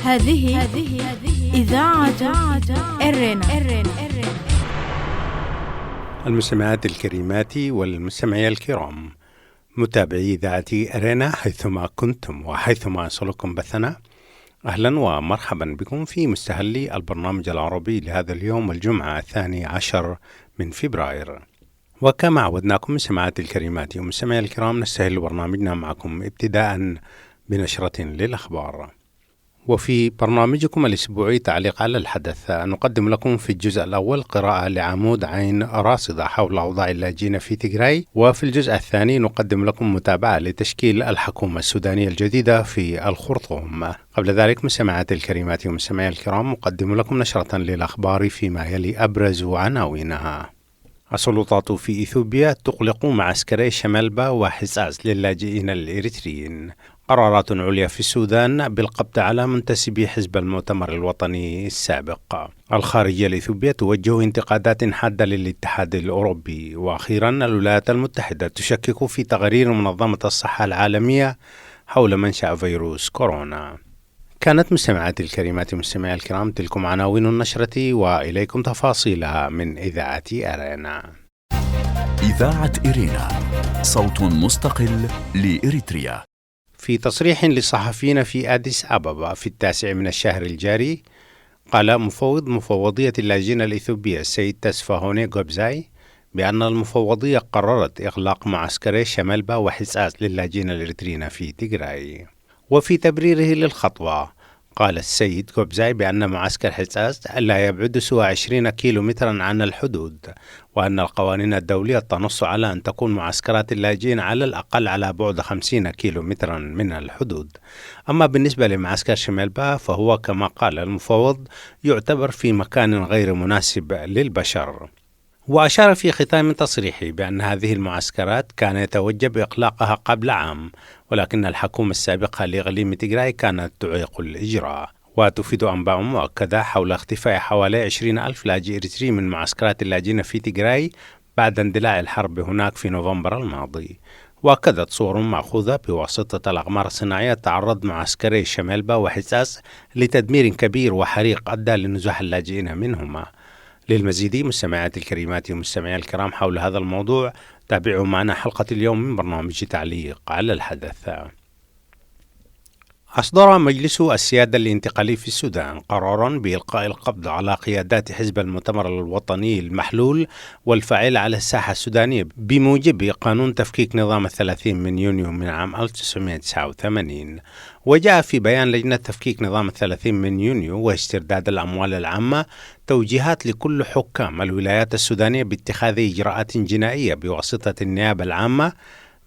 هذه إذاعة إرنا. المستمعات الكريمات والمستمعي الكرام، متابعي إذاعة إرنا حيثما كنتم وحيثما يصلكم بثنا، أهلا ومرحبا بكم في مستهل البرنامج العربي لهذا اليوم الجمعة 12 من فبراير. وكما عودناكم مستمعات الكريمات ومستمعي الكرام، نستهل برنامجنا معكم ابتداء بنشرة للأخبار. وفي برنامجكم الأسبوعي تعليق على الحدث، نقدم لكم في الجزء الأول قراءة لعمود عين راصدة حول أوضاع اللاجئين في تيغراي، وفي الجزء الثاني نقدم لكم متابعة لتشكيل الحكومة السودانية الجديدة في الخرطوم. قبل ذلك مستمعات الكريمات ومستمعي الكرام، نقدم لكم نشرة للأخبار فيما يلي أبرز عناوينها. السلطات في إثيوبيا تغلق معسكري شمالبا وحساس للاجئين الإريتريين. قرارات عليا في السودان بالقبض على منتسبي حزب المؤتمر الوطني السابق. الخارجية الإثيوبية توجه انتقادات حادة للاتحاد الأوروبي. وأخيرا الولايات المتحدة تشكك في تقارير منظمة الصحة العالمية حول منشأ فيروس كورونا. كانت مستمعات الكريمات ومستمعي الكرام تلكم عناوين النشرة، وإليكم تفاصيلها من إذاعة إرينا. إذاعة إرينا، صوت مستقل لإريتريا. في تصريح للصحفيين في أديس أبابا في 9 من الشهر الجاري، قال مفوض مفوضية اللاجئين الإثيوبية السيد تسفاهوني غوبزاي بأن المفوضية قررت إغلاق معسكري شمالبا وحساس للاجئين الإريتريين في تيغراي. وفي تبريره للخطوة، قال السيد غوبزاي بأن معسكر حساس لا يبعد سوى 20 كيلومترا عن الحدود، وأن القوانين الدولية تنص على أن تكون معسكرات اللاجئين على الأقل على بعد 50 كيلومترا من الحدود. أما بالنسبة لمعسكر شمالبا فهو كما قال المفوض يعتبر في مكان غير مناسب للبشر. وأشار في ختام تصريحه بأن هذه المعسكرات كان يتوجب إغلاقها قبل عام، ولكن الحكومة السابقة لإقليم تيغراي كانت تعيق الإجراء. وتفيد أنباء مؤكدة حول اختفاء حوالي 20,000 لاجئ إريتري من معسكرات اللاجئين في تيغراي بعد اندلاع الحرب هناك في نوفمبر الماضي. وأكدت صور مأخوذة بواسطة الأقمار الصناعية تعرض معسكري شمالبا وحساس لتدمير كبير وحريق أدى لنزوح اللاجئين منهما. للمزيد مستمعات الكريمات ومستمعي الكرام حول هذا الموضوع، تابعوا معنا حلقة اليوم من برنامج تعليق على الحدث. أصدر مجلس السيادة الانتقالي في السودان قرارا بإلقاء القبض على قيادات حزب المؤتمر الوطني المحلول والفاعل على الساحة السودانية بموجب قانون تفكيك نظام 30 من يونيو من عام 1989. وجاء في بيان لجنة تفكيك نظام 30 من يونيو واسترداد الأموال العامة توجيهات لكل حكام الولايات السودانية باتخاذ إجراءات جنائية بواسطة النيابة العامة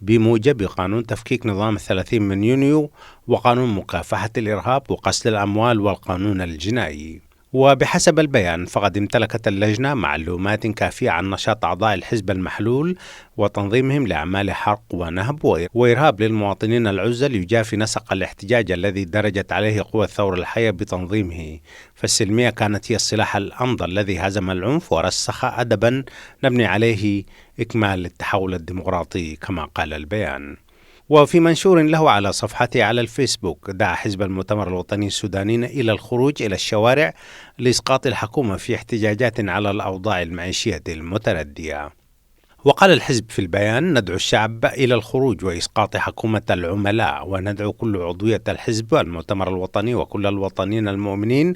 بموجب قانون تفكيك نظام 30 من يونيو وقانون مكافحة الإرهاب وقصد الأموال والقانون الجنائي. وبحسب البيان فقد امتلكت اللجنة معلومات كافية عن نشاط أعضاء الحزب المحلول وتنظيمهم لأعمال حرق ونهب وإرهاب للمواطنين العزل يجافي نسق الاحتجاج الذي درجت عليه قوى الثورة الحية بتنظيمه. فالسلمية كانت هي السلاح الأمضى الذي هزم العنف ورسخ أدبا نبني عليه إكمال التحول الديمقراطي كما قال البيان. وفي منشور له على صفحته على الفيسبوك، دعا حزب المؤتمر الوطني السوداني إلى الخروج إلى الشوارع لإسقاط الحكومة في احتجاجات على الأوضاع المعيشية المتردية. وقال الحزب في البيان: ندعو الشعب إلى الخروج وإسقاط حكومة العملاء، وندعو كل عضوية الحزب المؤتمر الوطني وكل الوطنيين المؤمنين،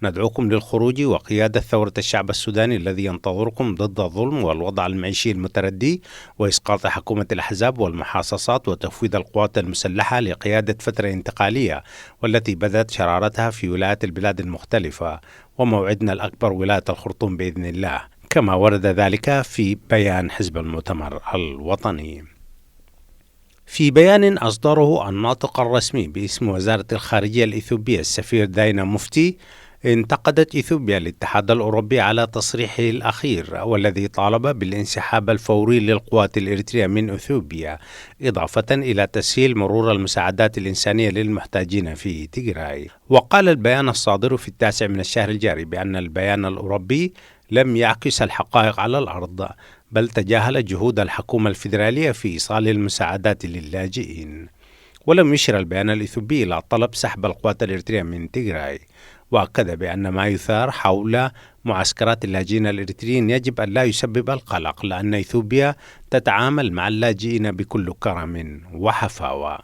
ندعوكم للخروج وقيادة ثورة الشعب السوداني الذي ينتظركم ضد الظلم والوضع المعيشي المتردي، وإسقاط حكومة الأحزاب والمحاصصات، وتفويض القوات المسلحة لقيادة فترة انتقالية والتي بدأت شرارتها في ولايات البلاد المختلفة، وموعدنا الأكبر ولاية الخرطوم بإذن الله، كما ورد ذلك في بيان حزب المؤتمر الوطني. في بيان أصدره الناطق الرسمي باسم وزارة الخارجية الإثيوبية السفير داينا مفتي، انتقدت إثيوبيا الاتحاد الأوروبي على تصريحه الأخير والذي طالب بالانسحاب الفوري للقوات الإريترية من إثيوبيا، إضافة إلى تسهيل مرور المساعدات الإنسانية للمحتاجين في تيغراي. وقال البيان الصادر في 9 من الشهر الجاري بأن البيان الأوروبي لم يعكس الحقائق على الأرض، بل تجاهل جهود الحكومة الفيدرالية في إيصال المساعدات للاجئين. ولم يشر البيان الإثيوبي إلى طلب سحب القوات الإريترية من تيغراي، وأكد بأن ما يثار حول معسكرات اللاجئين الإريتريين يجب أن لا يسبب القلق، لأن إثيوبيا تتعامل مع اللاجئين بكل كرم وحفاوة.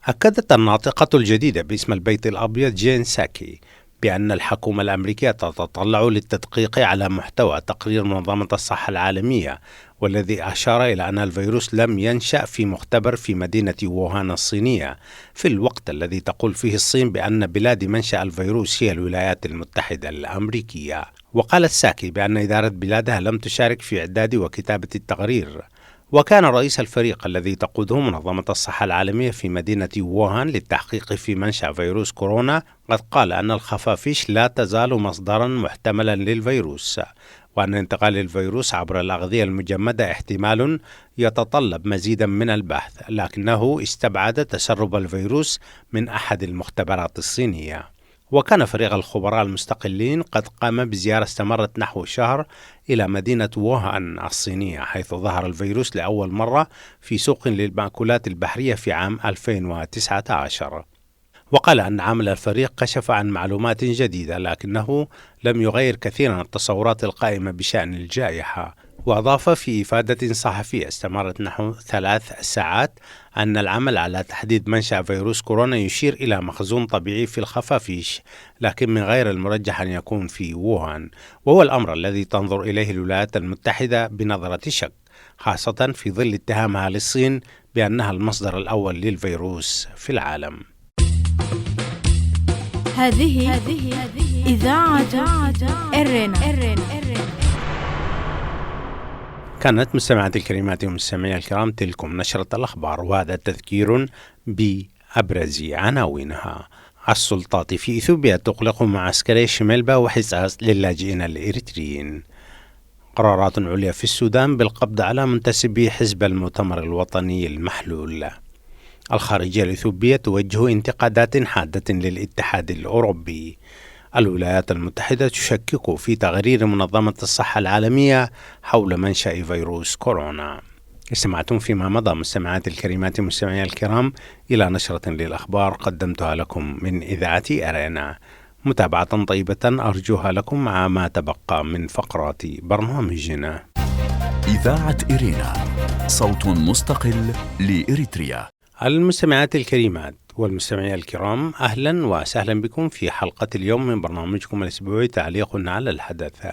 أكدت الناطقة الجديدة باسم البيت الأبيض جين ساكي بأن الحكومة الأمريكية تتطلع للتدقيق على محتوى تقرير منظمة الصحة العالمية، والذي أشار إلى أن الفيروس لم ينشأ في مختبر في مدينة ووهان الصينية، في الوقت الذي تقول فيه الصين بأن بلاد منشأ الفيروس هي الولايات المتحدة الأمريكية. وقالت ساكي بأن إدارة بلادها لم تشارك في إعداد وكتابة التقرير. وكان رئيس الفريق الذي تقوده منظمة الصحة العالمية في مدينة ووهان للتحقيق في منشأ فيروس كورونا قد قال أن الخفافيش لا تزال مصدرا محتملا للفيروس، وأن انتقال الفيروس عبر الأغذية المجمدة احتمال يتطلب مزيدا من البحث، لكنه استبعد تسرب الفيروس من أحد المختبرات الصينية. وكان فريق الخبراء المستقلين قد قام بزيارة استمرت نحو شهر إلى مدينة ووهان الصينية، حيث ظهر الفيروس لأول مرة في سوق للمأكولات البحرية في عام 2019. وقال أن عمل الفريق كشف عن معلومات جديدة، لكنه لم يغير كثيرا التصورات القائمة بشأن الجائحة. وأضاف في إفادة صحفية استمرت نحو 3 ساعات أن العمل على تحديد منشأ فيروس كورونا يشير إلى مخزون طبيعي في الخفافيش، لكن من غير المرجح أن يكون في ووهان، وهو الأمر الذي تنظر إليه الولايات المتحدة بنظرة شك، خاصة في ظل اتهامها للصين بأنها المصدر الأول للفيروس في العالم. هذه إذاعة إرنا. كانت مستمعاتي الكريمات ومستمعي الكرام تلكم نشرة الأخبار، وهذا تذكير بأبرز عناوينها. السلطات في إثيوبيا تغلق معسكري شميلبا وحساس للاجئين الإريتريين. قرارات عليا في السودان بالقبض على منتسبي حزب المؤتمر الوطني المحلول. الخارجية الإثيوبية توجه انتقادات حادة للاتحاد الأوروبي. الولايات المتحدة تشكك في تقرير منظمة الصحة العالمية حول منشأ فيروس كورونا. استمعتم فيما مضى مستمعات الكريمات ومستمعي الكرام إلى نشرة للأخبار قدمتها لكم من إذاعة أرينا. متابعة طيبة أرجوها لكم مع ما تبقى من فقرات برنامجنا. إذاعة إرينا، صوت مستقل لإريتريا. المستمعات الكريمات والمستمعين الكرام، أهلا وسهلا بكم في حلقة اليوم من برنامجكم الأسبوعي تعليق على الحدث،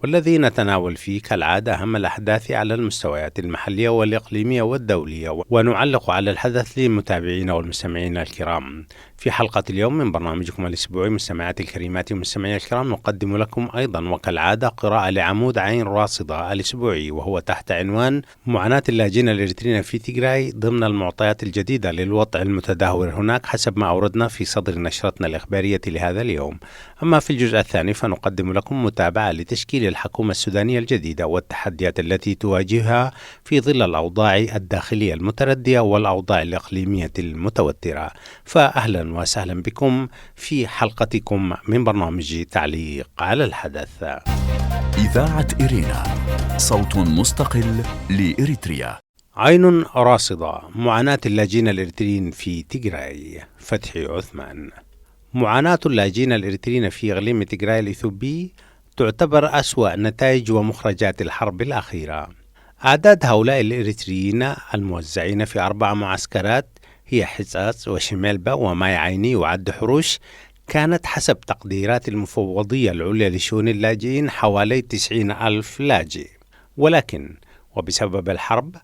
والذي نتناول فيه كالعادة أهم الأحداث على المستويات المحلية والإقليمية والدولية، ونعلق على الحدث للمتابعين والمستمعين الكرام. في حلقة اليوم من برنامجكم الأسبوعي مستمعات الكريمات ومستمعي الكرام نقدم لكم أيضا وكالعادة قراءة لعمود عين راصدة الأسبوعي، وهو تحت عنوان معاناة اللاجئين الإريتريين في تيغراي ضمن المعطيات الجديدة للوضع المتدهور هناك، حسب ما أوردنا في صدر نشرتنا الإخبارية لهذا اليوم. أما في الجزء الثاني فنقدم لكم متابعة لتشكيل الحكومة السودانية الجديدة والتحديات التي تواجهها في ظل الأوضاع الداخلية المتردية والأوضاع الإقليمية المتوترة. فأهلا وسهلا بكم في حلقتكم من برنامج تعليق على الحدث. إذاعة إرينا، صوت مستقل لإريتريا. عين راصدة، معاناة اللاجئين الإريتريين في تيغراي. فتحي عثمان. معاناة اللاجئين الإريتريين في إقليم تيغراي الإثيوبي تعتبر أسوأ نتائج ومخرجات الحرب الأخيرة. أعداد هؤلاء الإريتريين الموزعين في 4 معسكرات هي حساس وشميلبا وماي عيني وعد حروش كانت حسب تقديرات المفوضية العليا لشؤون اللاجئين حوالي 90,000 لاجئ، ولكن وبسبب الحرب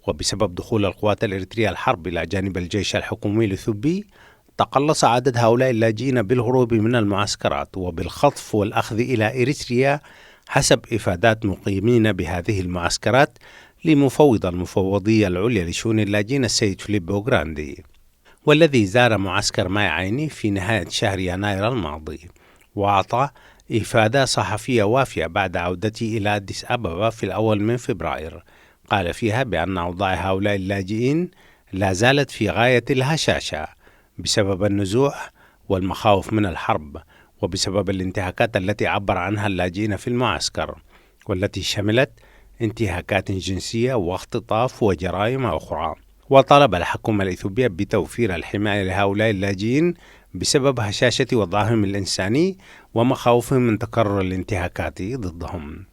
وبسبب دخول القوات الإريترية الحرب إلى جانب الجيش الحكومي الإثيوبي تقلص عدد هؤلاء اللاجئين بالهروب من المعسكرات وبالخطف والأخذ إلى إريتريا، حسب إفادات مقيمين بهذه المعسكرات لمفوض المفوضية العليا لشؤون اللاجئين السيد فيليبو غراندي، والذي زار معسكر ماي عيني في نهاية شهر يناير الماضي، وأعطى إفادة صحفية وافية بعد عودته إلى أديس أبابا في الأول من فبراير. قال فيها بأن أوضاع هؤلاء اللاجئين لا زالت في غاية الهشاشة بسبب النزوع والمخاوف من الحرب، وبسبب الانتهاكات التي عبر عنها اللاجئين في المعسكر، والتي شملت انتهاكات جنسية واختطاف وجرائم أخرى. وطلب الحكومة الإثيوبية بتوفير الحماية لهؤلاء اللاجئين بسبب هشاشة وضعهم الإنساني ومخاوفهم من تكرر الانتهاكات ضدهم.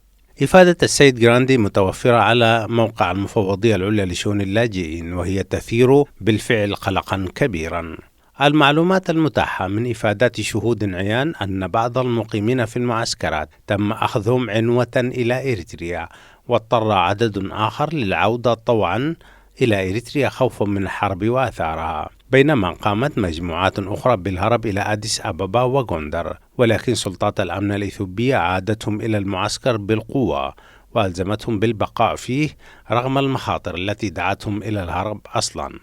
إفادة السيد جراندي متوفرة على موقع المفوضية العليا لشؤون اللاجئين، وهي تثير بالفعل قلقا كبيرا. المعلومات المتاحة من إفادات شهود عيان أن بعض المقيمين في المعسكرات تم أخذهم عنوة إلى إريتريا، واضطر عدد آخر للعودة طوعا إلى إريتريا خوفا من الحرب وآثارها، بينما قامت مجموعات أخرى بالهرب إلى أديس أبابا وغوندر، ولكن سلطات الأمن الإثيوبية عادتهم إلى المعسكر بالقوة وألزمتهم بالبقاء فيه رغم المخاطر التي دعتهم إلى الهرب أصلا.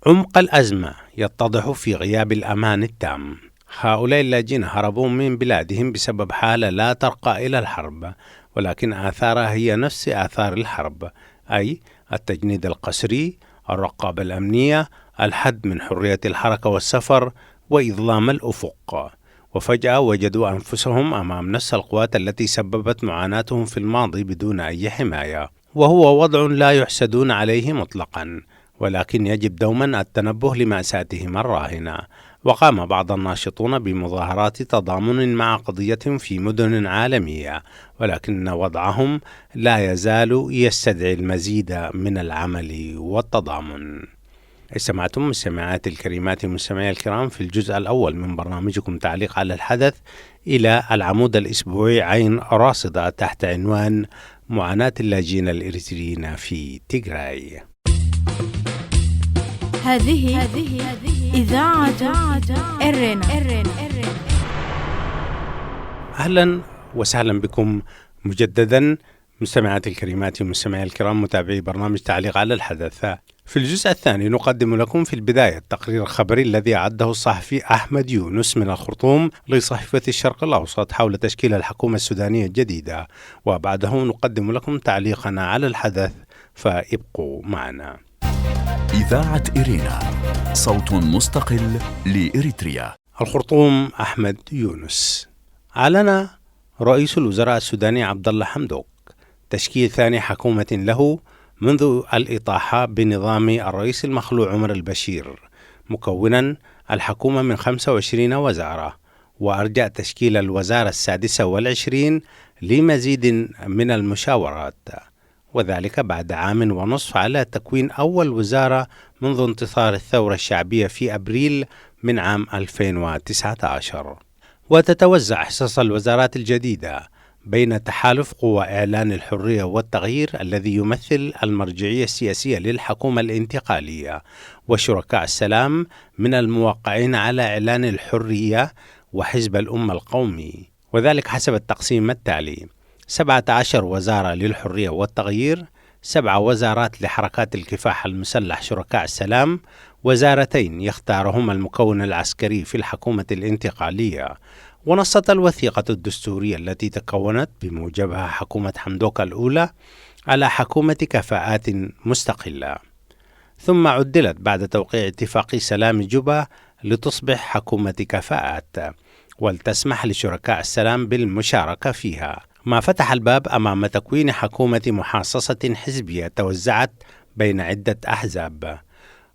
عمق الأزمة يتضح في غياب الأمان التام. هؤلاء اللاجئين هربوا من بلادهم بسبب حالة لا ترقى إلى الحرب، ولكن آثارها هي نفس آثار الحرب، أي التجنيد القسري، الرقابة الأمنية، الحد من حرية الحركة والسفر، وإظلام الأفق. وفجأة وجدوا أنفسهم أمام نفس القوات التي سببت معاناتهم في الماضي بدون أي حماية، وهو وضع لا يحسدون عليه مطلقا، ولكن يجب دوما التنبه لمأساتهم الراهنة. وقام بعض الناشطون بمظاهرات تضامن مع قضية في مدن عالمية، ولكن وضعهم لا يزال يستدعي المزيد من العمل والتضامن. استمعتم مستمعات الكريمات المستمعين الكرام في الجزء الأول من برنامجكم تعليق على الحدث إلى العمود الأسبوعي عين راصدة تحت عنوان معاناة اللاجئين الإريتريين في تيغراي. هذه إذاعة إرنا. أهلا وسهلا بكم مجددا مستمعات الكريمات ومستمعي الكرام متابعي برنامج تعليق على الحدث. في الجزء الثاني نقدم لكم في البداية التقرير الخبري الذي أعده الصحفي أحمد يونس من الخرطوم لصحيفة الشرق الأوسط حول تشكيل الحكومة السودانية الجديدة، وبعده نقدم لكم تعليقنا على الحدث، فابقوا معنا. إذاعة إرينا، صوت مستقل لإريتريا. الخرطوم أحمد يونس. أعلن رئيس الوزراء السوداني عبد الله حمدوك تشكيل ثاني حكومة له منذ الإطاحة بنظام الرئيس المخلوع عمر البشير، مكونا الحكومة من 25 وزارة، وأرجى تشكيل الوزارة 26 لمزيد من المشاورات، وذلك بعد عام ونصف على تكوين أول وزارة منذ انتصار الثورة الشعبية في أبريل من عام 2019. وتتوزع حصص الوزارات الجديدة بين تحالف قوى إعلان الحرية والتغيير الذي يمثل المرجعية السياسية للحكومة الانتقالية، وشركاء السلام من الموقعين على إعلان الحرية، وحزب الأمة القومي، وذلك حسب التقسيم التالي: 17 وزارة للحرية والتغيير، 7 وزارات لحركات الكفاح المسلح شركاء السلام، وزارتين يختارهما المكون العسكري في الحكومة الانتقالية. ونصت الوثيقة الدستورية التي تكونت بموجبها حكومة حمدوك الأولى على حكومة كفاءات مستقلة، ثم عدلت بعد توقيع اتفاق سلام جوبا لتصبح حكومة كفاءات، ولتسمح لشركاء السلام بالمشاركة فيها، ما فتح الباب أمام تكوين حكومة محاصصة حزبية توزعت بين عدة أحزاب.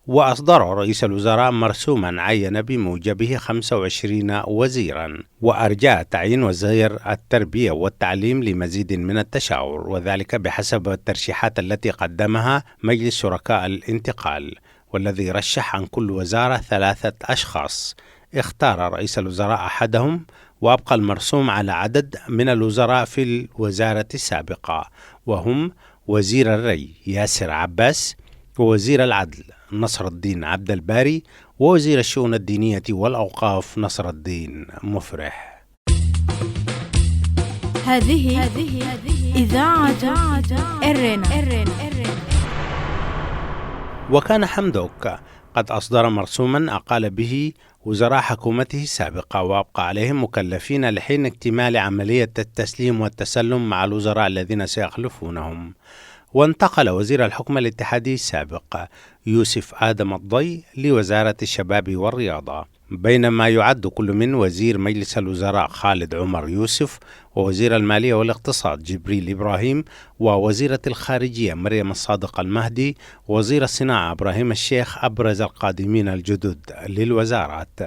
وأصدر رئيس الوزراء مرسوما عين بموجبه 25 وزيرا، وأرجى تعيين وزير التربية والتعليم لمزيد من التشاور، وذلك بحسب الترشيحات التي قدمها مجلس شركاء الانتقال، والذي رشح عن كل وزارة 3 أشخاص. اختار رئيس الوزراء أحدهم، وأبقى المرسوم على عدد من الوزراء في الوزارة السابقة، وهم وزير الري ياسر عباس، ووزير العدل نصر الدين عبد الباري، ووزير الشؤون الدينية والأوقاف نصر الدين مفرح. هذه إذاعة إرنا. وكان حمدوك قد أصدر مرسوما أقال به وزراء حكومته السابقة، وأبقى عليهم مكلفين لحين اكتمال عملية التسليم والتسلم مع الوزراء الذين سيخلفونهم. وانتقل وزير الحكومة الاتحادي السابق يوسف آدم الضي لوزارة الشباب والرياضة، بينما يعد كل من وزير مجلس الوزراء خالد عمر يوسف ووزير المالية والاقتصاد جبريل إبراهيم ووزيرة الخارجية مريم الصادق المهدي ووزير الصناعة إبراهيم الشيخ أبرز القادمين الجدد للوزارات.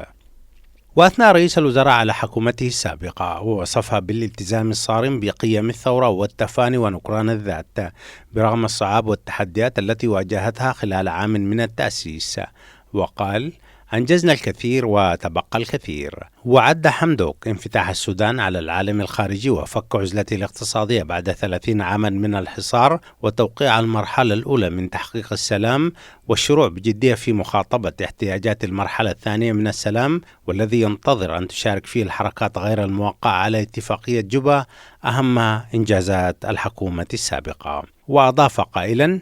وأثنى رئيس الوزراء على حكومته السابقة ووصفها بالالتزام الصارم بقيم الثورة والتفاني ونكران الذات برغم الصعاب والتحديات التي واجهتها خلال عام من التأسيس، وقال: أنجزنا الكثير وتبقى الكثير. وعد حمدوك انفتاح السودان على العالم الخارجي وفك عزلته الاقتصادية بعد 30 عاما من الحصار وتوقيع المرحلة الأولى من تحقيق السلام والشروع بجدية في مخاطبة احتياجات المرحلة الثانية من السلام، والذي ينتظر أن تشارك فيه الحركات غير الموقعة على اتفاقية جوبا أهم إنجازات الحكومة السابقة. وأضاف قائلا: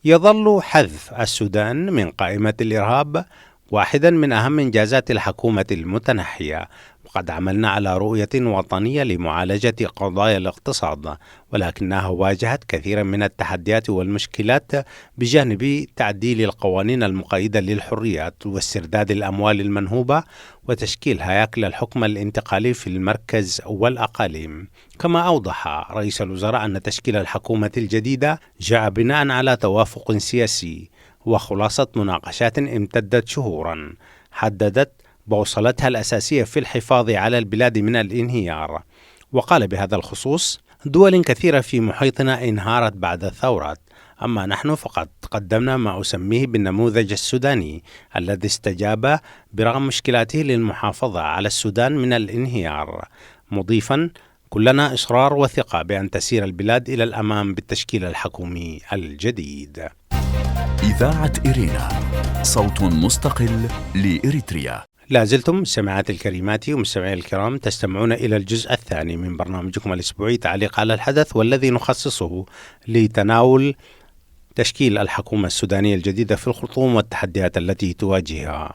يظل حذف السودان من قائمة الإرهاب واحدا من أهم إنجازات الحكومة المتنحية، وقد عملنا على رؤية وطنية لمعالجة قضايا الاقتصاد، ولكنها واجهت كثيرا من التحديات والمشكلات بجانب تعديل القوانين المقيدة للحريات واسترداد الأموال المنهوبة وتشكيل هياكل الحكم الانتقالي في المركز والأقاليم. كما أوضح رئيس الوزراء أن تشكيل الحكومة الجديدة جاء بناء على توافق سياسي وخلاصة مناقشات امتدت شهورا حددت بوصلتها الأساسية في الحفاظ على البلاد من الانهيار. وقال بهذا الخصوص: دول كثيرة في محيطنا انهارت بعد الثورات، أما نحن فقد قدمنا ما أسميه بالنموذج السوداني الذي استجاب برغم مشكلاته للمحافظة على السودان من الانهيار، مضيفا: كلنا إصرار وثقة بأن تسير البلاد إلى الأمام بالتشكيل الحكومي الجديد. إذاعة إرينا، صوت مستقل لإريتريا. لازلتم مستمعات الكريمات ومستمعي الكرام تستمعون إلى الجزء الثاني من برنامجكم الأسبوعي تعليق على الحدث، والذي نخصصه لتناول تشكيل الحكومة السودانية الجديدة في الخرطوم والتحديات التي تواجهها.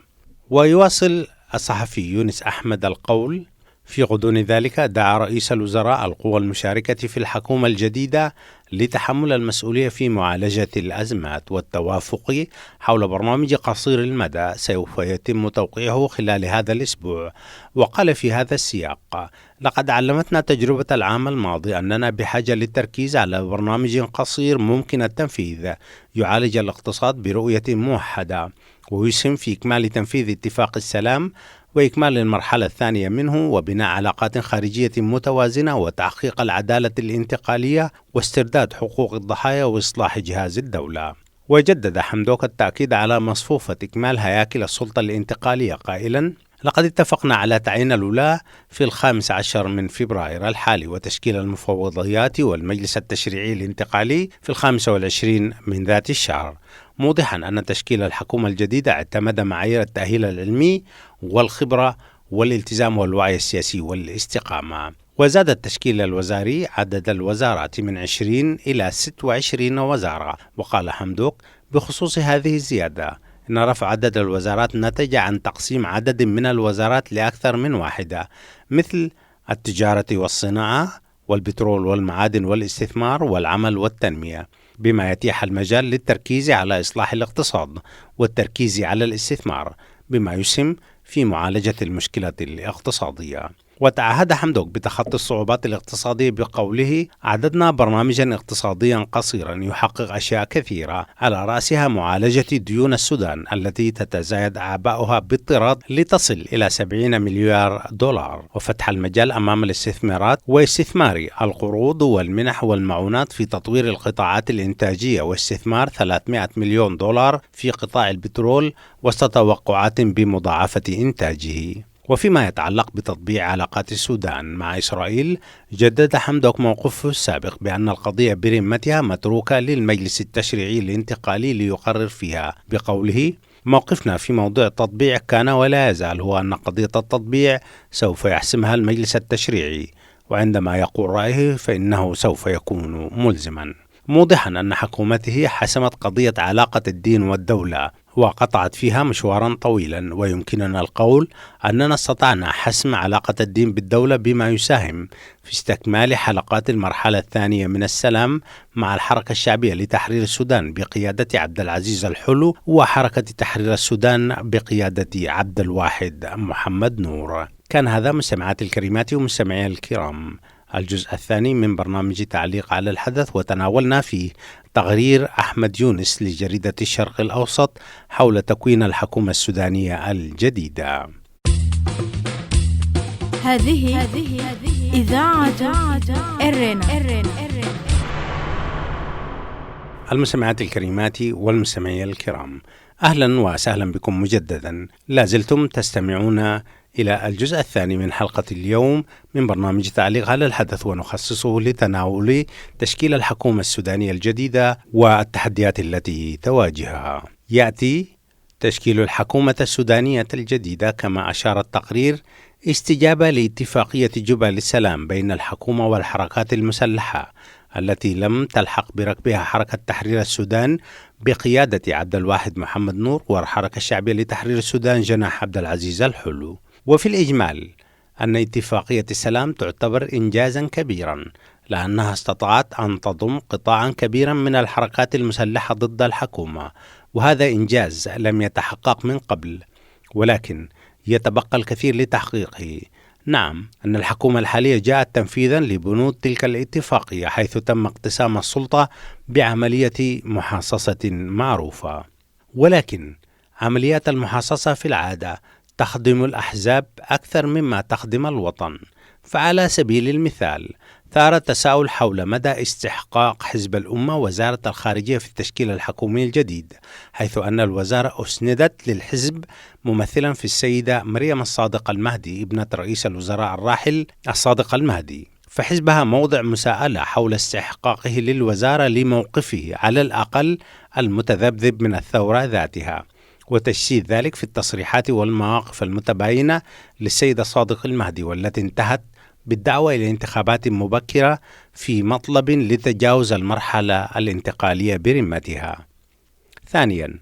ويواصل الصحفي يونس أحمد القول: في غضون ذلك دعا رئيس الوزراء القوى المشاركة في الحكومة الجديدة لتحمل المسؤولية في معالجة الأزمات والتوافق حول برنامج قصير المدى سوف يتم توقيعه خلال هذا الأسبوع. وقال في هذا السياق: لقد علمتنا تجربة العام الماضي أننا بحاجة للتركيز على برنامج قصير ممكن التنفيذ يعالج الاقتصاد برؤية موحدة ويسهم في إكمال تنفيذ اتفاق السلام وإكمال المرحلة الثانية منه وبناء علاقات خارجية متوازنة وتحقيق العدالة الانتقالية واسترداد حقوق الضحايا وإصلاح جهاز الدولة. وجدد حمدوك التأكيد على مصفوفة إكمال هياكل السلطة الانتقالية قائلا: لقد اتفقنا على تعيين الولاة في 15 من فبراير الحالي وتشكيل المفوضيات والمجلس التشريعي الانتقالي في 25 من ذات الشهر، موضحا أن تشكيل الحكومة الجديدة اعتمد معايير التأهيل العلمي والخبرة والالتزام والوعي السياسي والاستقامة. وزاد التشكيل الوزاري عدد الوزارات من 20 إلى 26 وزارة. وقال حمدوك بخصوص هذه الزيادة إن رفع عدد الوزارات نتج عن تقسيم عدد من الوزارات لأكثر من واحدة، مثل التجارة والصناعة والبترول والمعادن والاستثمار والعمل والتنمية، بما يتيح المجال للتركيز على إصلاح الاقتصاد والتركيز على الاستثمار بما يسهم في معالجة المشكلة الاقتصادية. وتعهد حمدوك بتخطي الصعوبات الاقتصادية بقوله: أعددنا برنامجا اقتصاديا قصيرا يحقق أشياء كثيرة، على رأسها معالجة ديون السودان التي تتزايد أعباؤها باضطراد لتصل إلى 70 مليار دولار، وفتح المجال أمام الاستثمارات واستثمار القروض والمنح والمعونات في تطوير القطاعات الإنتاجية واستثمار 300 مليون دولار في قطاع البترول وسط توقعات بمضاعفة إنتاجه. وفيما يتعلق بتطبيع علاقات السودان مع إسرائيل، جدد حمدوك موقفه السابق بأن القضية برمتها متروكة للمجلس التشريعي الانتقالي ليقرر فيها، بقوله: موقفنا في موضوع التطبيع كان ولا يزال هو أن قضية التطبيع سوف يحسمها المجلس التشريعي، وعندما يقول رأيه فإنه سوف يكون ملزما. موضحا أن حكومته حسمت قضية علاقة الدين والدولة وقطعت فيها مشوارا طويلا، ويمكننا القول أننا استطعنا حسم علاقة الدين بالدولة بما يساهم في استكمال حلقات المرحلة الثانية من السلام مع الحركة الشعبية لتحرير السودان بقيادة عبد العزيز الحلو وحركة تحرير السودان بقيادة عبد الواحد محمد نور. كان هذا مستمعاتي الكريمات ومستمعي الكرام الجزء الثاني من برنامج تعليق على الحدث، وتناولنا فيه تقرير أحمد يونس لجريدة الشرق الأوسط حول تكوين الحكومة السودانية الجديدة. هذه إذاعة إرنا. المستمعات الكريمات والمستمعي الكرام، أهلا وسهلا بكم مجددا. لازلتم تستمعون إلى الجزء الثاني من حلقة اليوم من برنامج تعليق على الحدث، ونخصصه لتناول تشكيل الحكومة السودانية الجديدة والتحديات التي تواجهها. يأتي تشكيل الحكومة السودانية الجديدة كما أشار التقرير استجابة لاتفاقية جوبا للسلام بين الحكومة والحركات المسلحة التي لم تلحق بركبها حركة تحرير السودان بقيادة عبد الواحد محمد نور والحركة الشعبية لتحرير السودان جناح عبد العزيز الحلو. وفي الإجمال أن اتفاقية السلام تعتبر إنجازا كبيرا، لأنها استطاعت أن تضم قطاعا كبيرا من الحركات المسلحة ضد الحكومة، وهذا إنجاز لم يتحقق من قبل، ولكن يتبقى الكثير لتحقيقه. نعم، أن الحكومة الحالية جاءت تنفيذا لبنود تلك الاتفاقية، حيث تم اقتسام السلطة بعملية محاصصة معروفة، ولكن عمليات المحاصصة في العادة تخدم الأحزاب أكثر مما تخدم الوطن. فعلى سبيل المثال ثار التساؤل حول مدى استحقاق حزب الأمة وزارة الخارجية في التشكيل الحكومي الجديد، حيث أن الوزارة أسندت للحزب ممثلا في السيدة مريم الصادق المهدي ابنة رئيس الوزراء الراحل الصادق المهدي، فحزبها موضع مساءلة حول استحقاقه للوزارة لموقفه على الأقل المتذبذب من الثورة ذاتها، وتجسيد ذلك في التصريحات والمواقف المتباينة للسيدة صادق المهدي، والتي انتهت بالدعوة إلى انتخابات مبكرة في مطلب لتجاوز المرحلة الانتقالية برمتها. ثانيا،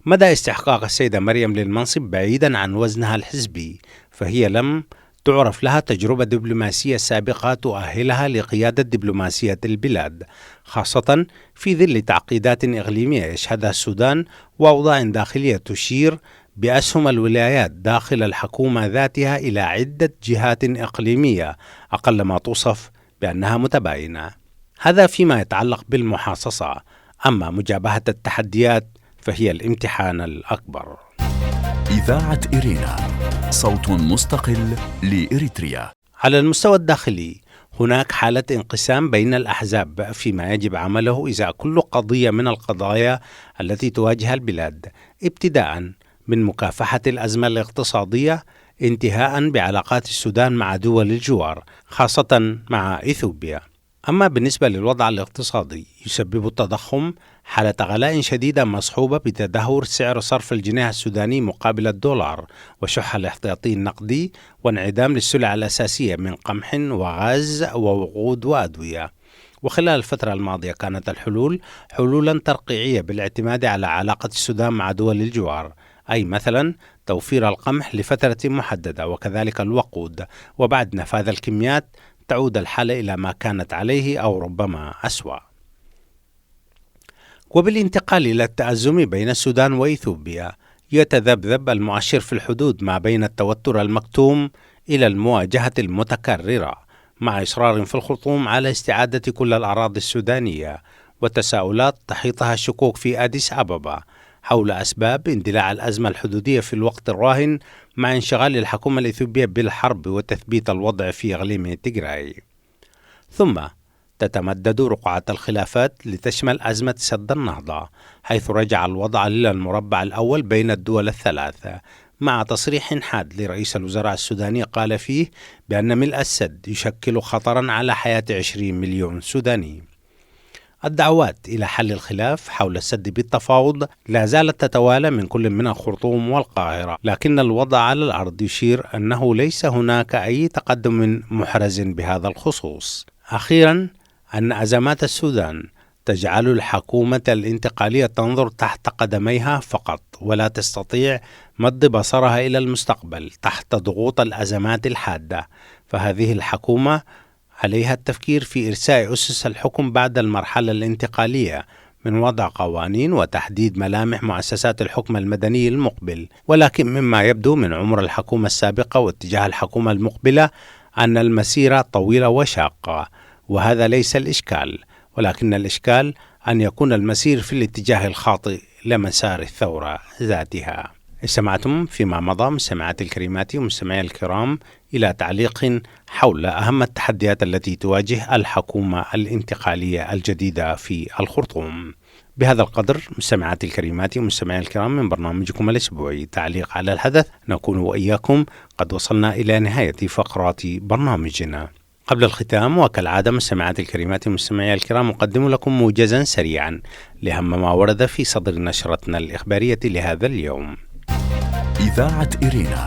مدى استحقاق السيدة مريم للمنصب بعيدا عن وزنها الحزبي، فهي لم تعرف لها تجربة دبلوماسية سابقة تؤهلها لقيادة دبلوماسية البلاد، خاصة في ظل تعقيدات إقليمية يشهدها السودان وأوضاع داخلية تشير بأسهم الولايات داخل الحكومة ذاتها إلى عدة جهات إقليمية أقل ما توصف بأنها متباينة. هذا فيما يتعلق بالمحاصصة. أما مجابهة التحديات فهي الامتحان الأكبر. إذاعة إرينا، صوت مستقل لإريتريا. على المستوى الداخلي هناك حالة انقسام بين الأحزاب فيما يجب عمله إزاء كل قضية من القضايا التي تواجه البلاد، ابتداء من مكافحة الأزمة الاقتصادية انتهاء بعلاقات السودان مع دول الجوار خاصة مع إثيوبيا. أما بالنسبة للوضع الاقتصادي، يسبب التضخم حالة غلاء شديدة مصحوبة بتدهور سعر صرف الجنيه السوداني مقابل الدولار، وشح الاحتياطي النقدي، وانعدام للسلع الأساسية من قمح وغاز ووقود وأدوية. وخلال الفترة الماضية كانت الحلول حلولا ترقيعية بالاعتماد على علاقة السودان مع دول الجوار، أي مثلا توفير القمح لفترة محددة وكذلك الوقود، وبعد نفاذ الكميات تعود الحالة إلى ما كانت عليه أو ربما أسوأ. وبالانتقال إلى التأزم بين السودان وإثيوبيا، يتذبذب المؤشر في الحدود ما بين التوتر المكتوم إلى المواجهة المتكررة، مع إصرار في الخرطوم على استعادة كل الأراضي السودانية، وتساؤلات تحيطها الشكوك في أديس أبابا حول أسباب اندلاع الأزمة الحدودية في الوقت الراهن، مع انشغال الحكومة الإثيوبية بالحرب وتثبيت الوضع في إقليم تيغراي. ثم تتمدد رقعة الخلافات لتشمل أزمة سد النهضة، حيث رجع الوضع للمربع الأول بين الدول الثلاثة، مع تصريح حاد لرئيس الوزراء السوداني قال فيه بأن ملء السد يشكل خطرا على حياة 20 مليون سوداني. الدعوات إلى حل الخلاف حول السد بالتفاوض لا زالت تتوالى من كل من الخرطوم والقاهرة، لكن الوضع على الأرض يشير أنه ليس هناك أي تقدم محرز بهذا الخصوص. أخيرا، أن أزمات السودان تجعل الحكومة الانتقالية تنظر تحت قدميها فقط، ولا تستطيع مد بصرها إلى المستقبل تحت ضغوط الأزمات الحادة. فهذه الحكومة عليها التفكير في إرساء أسس الحكم بعد المرحلة الانتقالية من وضع قوانين وتحديد ملامح مؤسسات الحكم المدني المقبل. ولكن مما يبدو من عمر الحكومة السابقة واتجاه الحكومة المقبلة أن المسيرة طويلة وشاقة، وهذا ليس الإشكال، ولكن الإشكال أن يكون المسير في الاتجاه الخاطئ لمسار الثورة ذاتها. استمعتم فيما مضى مستمعاتي الكريمات ومستمعي الكرام إلى تعليق حول أهم التحديات التي تواجه الحكومة الانتقالية الجديدة في الخرطوم. بهذا القدر مستمعاتي الكريمات ومستمعي الكرام من برنامجكم الأسبوعي تعليق على الحدث، نكون وإياكم قد وصلنا إلى نهاية فقرات برنامجنا. قبل الختام وكالعادة مستمعاتي الكريمات ومستمعي الكرام أقدم لكم موجزا سريعا لأهم ما ورد في صدر نشرتنا الإخبارية لهذا اليوم. إذاعة إرينا،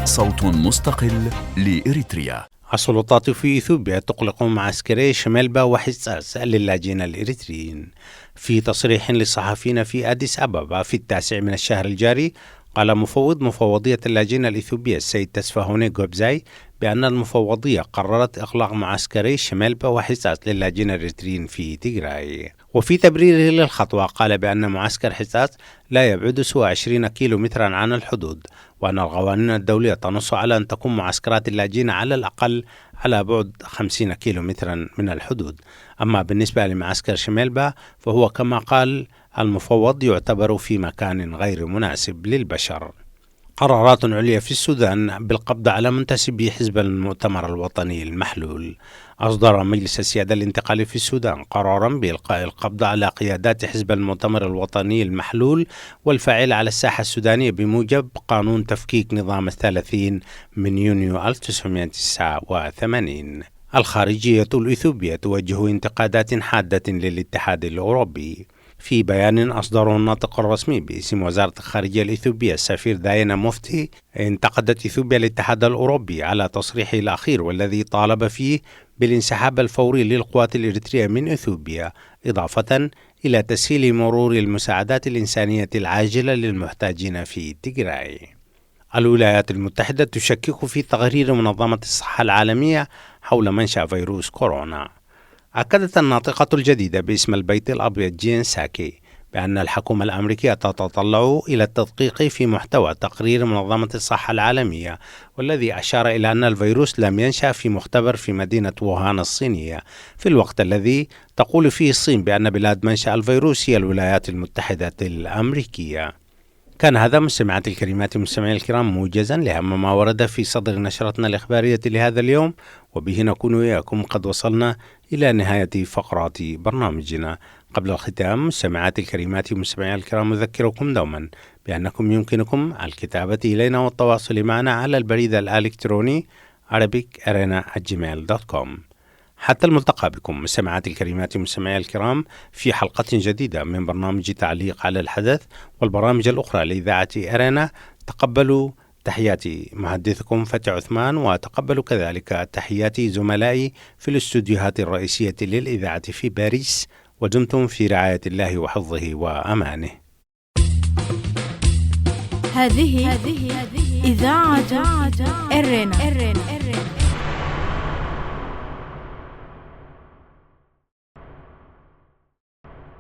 صوت مستقل لإريتريا. السلطات في إثيوبيا تغلق معسكري شمالبا وحساس للاجئين الإريتريين. في تصريح للصحفيين في أديس أبابا في 9 من الشهر الجاري، قال مفوض مفوضية اللاجئين الإثيوبية السيد تسفاهوني غوبزاي بأن المفوضية قررت إغلاق معسكري شمالبا وحساس للاجئين الإريتريين في تيغراي. وفي تبريره للخطوة قال بأن معسكر حساس لا يبعد سوى 20 كيلومترا عن الحدود، وأن القوانين الدولية تنص على أن تكون معسكرات اللاجئين على الأقل على بعد 50 كيلومترا من الحدود. أما بالنسبة لمعسكر شمالبا فهو كما قال المفوض يعتبر في مكان غير مناسب للبشر. قرارات عليا في السودان بالقبض على منتسبي حزب المؤتمر الوطني المحلول. أصدر مجلس السيادة الانتقالي في السودان قرارا بإلقاء القبض على قيادات حزب المؤتمر الوطني المحلول والفاعل على الساحة السودانية بموجب قانون تفكيك نظام 30 من يونيو 1989. الخارجية الإثيوبية توجه انتقادات حادة للاتحاد الأوروبي. في بيان أصدره الناطق الرسمي باسم وزارة الخارجية الإثيوبية السفير داينا مفتي، انتقدت إثيوبيا الاتحاد الأوروبي على تصريحه الأخير والذي طالب فيه بالانسحاب الفوري للقوات الإريترية من إثيوبيا، إضافة إلى تسهيل مرور المساعدات الإنسانية العاجلة للمحتاجين في تيغراي. الولايات المتحدة تشكك في تقرير منظمة الصحة العالمية حول منشأ فيروس كورونا. أكدت الناطقة الجديدة باسم البيت الأبيض جين ساكي بأن الحكومة الأمريكية تتطلع إلى التدقيق في محتوى تقرير منظمة الصحة العالمية، والذي أشار إلى أن الفيروس لم ينشأ في مختبر في مدينة ووهان الصينية، في الوقت الذي تقول فيه الصين بأن بلاد منشأ الفيروس هي الولايات المتحدة الأمريكية. كان هذا مستمعاتي الكريمات ومستمعي الكرام موجزا لأهم ما ورد في صدر نشرتنا الإخبارية لهذا اليوم، وبه نكون وإياكم قد وصلنا إلى نهاية فقرات برنامجنا. قبل الختام مستمعاتي الكريمات ومستمعي الكرام أذكركم دوما بأنكم يمكنكم الكتابة إلينا والتواصل معنا على البريد الإلكتروني arabic@gmail.com. حتى الملتقى بكم مستمعاتي الكريمات ومستمعي الكرام في حلقة جديدة من برنامج تعليق على الحدث والبرامج الأخرى لإذاعة أرينا. تقبلوا تحياتي محدثكم فتح عثمان، وتقبلوا كذلك تحيات زملائي في الاستوديوهات الرئيسية للإذاعة في باريس، ودمتم في رعاية الله وحفظه وأمانه. هذه إذاعة أرينا.